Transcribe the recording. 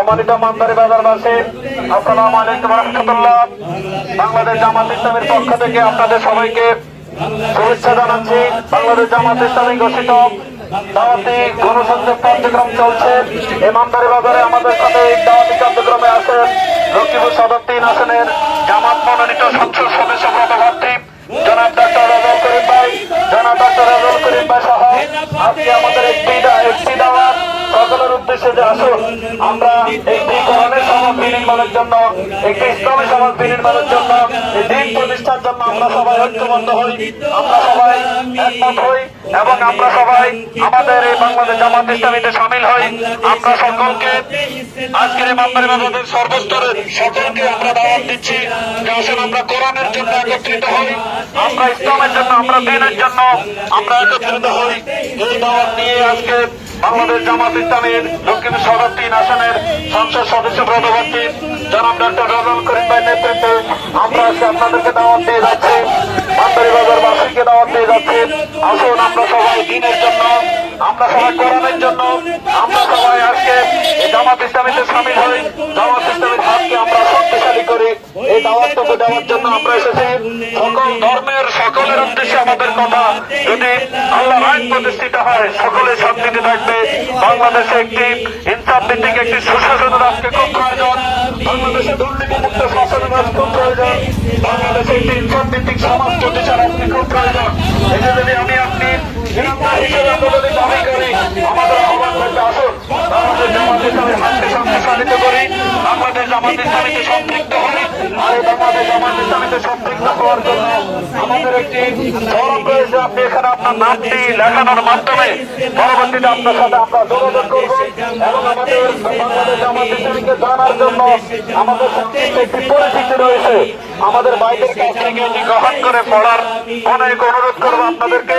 সম্মানিত মানদারি বাজারবাসী, আসসালামু আলাইকুম রাহমাতুল্লাহ। বাংলাদেশ জামাত ইসলামের পক্ষ থেকে আপনাদের সবাইকে শুভেচ্ছা জানাচ্ছি। বাংলাদেশ জামাত ইসলামী ঘোষিত দাওয়াতি গণসংযোগ কার্যক্রম চলছে। এই মানদারি বাজারে আমাদের সাথে এই দাওয়াতি কার্যক্রমে আছেন লক্ষ্মীপুর সদর 3 আসনের জামাত মনোনীত সংসদ সদস্য পদপ্রার্থী জনাব ডক্টর রাজল করিম ভাই, সহ আজকে আমাদের একটি দাওয়াত সকলের উদ্দেশ্যে যে আসুন আমরা একটি কোরআনের সমাজ বিনির্মাণের জন্য, একটি ইসলামী সমাজ বিনির্মাণের জন্য, দিন প্রতিষ্ঠার জন্য আমরা সবাই ঐক্যবদ্ধ হই, আমরা সবাই একমত হই এবং আমরা সবাই আমাদের এই বাংলাদেশ জামাত ইসলামীতে সামিল হই। আমরা সকলকে আজকের এই মানদারি বাজারের সর্বস্তরের সকলকে আমরা দাওয়াত দিচ্ছি যে আসুন আমরা কোরআনের জন্য একত্রিত হই, আমরা ইসলামের জন্য, আমরা দিনের জন্য আমরা একত্রিত হই। এই দাওয়াত নিয়ে আজকে বাংলাদেশ জামাত ইসলামীর লক্ষ্মীপুর সদর 3 আসনের সংসদ সদস্য পদপ্রার্থী জনাব ডক্টর রাজল করিম ভাই নেতৃত্বে আমরা আজকে আপনাদেরকে দাওয়াত দিয়ে যাচ্ছি, মানদারি বাজারবাসীকে দাওয়াত দিয়ে যাচ্ছি। আসুন আমরা সবাই দিনের জন্য, আমরা সবাই কোরআনের জন্য, আমরা সবাই আজকে এই জামাত ইসলামীতে সামিল হই, জামাত ইসলামীর হাতকে আমরা শক্তিশালী করি। এই দাওয়াতটুকু দেওয়ার জন্য আমরা এসেছি। সকল ধর্মের সকলের উদ্দেশ্যে আমাদের কথা, যদি আল্লাহর আইন প্রতিষ্ঠিত হয় সকলের শান্তিতে থাকবে। বাংলাদেশে একটি ইনসাফ ভিত্তিক একটি সুশাসন রাষ্ট্র খুব প্রয়োজন, বাংলাদেশে দুর্নীতিমুক্ত শাসন রাষ্ট্র খুব প্রয়োজন, বাংলাদেশে একটি ইনসাফ ভিত্তিক সমাজ প্রতিষ্ঠা রাষ্ট্র খুব প্রয়োজন। এটা যদি আমি আপনি হিসেবে আমরা যদি দাবি করি, আমাদের আহ্বান করতে আসুন বাংলাদেশ জামাত ইসলামের হাতকে শক্তিশালিত করি, বাংলাদেশ জামাত ইসলামীতে সম্পৃক্ত হই। আর এই বাংলাদেশ জামাত ইসলামীতে সম্পৃক্ত হওয়ার জন্য আমাদের একটি ফরম রয়েছে, আপনি এখানে আপনার নামটি লেখানোর মাধ্যমে পরবর্তীতে আপনার সাথে আমরা যোগাযোগ করব এবং আমাদের বাংলাদেশ জামাত ইসলামীকে জানার জন্য আমাদের সংক্ষিপ্ত একটি পরিচিতি রয়েছে। আমাদের বাইরের কাছ থেকে এটি গ্রহণ করে পড়ার অনেক অনুরোধ করবো আপনাদেরকে।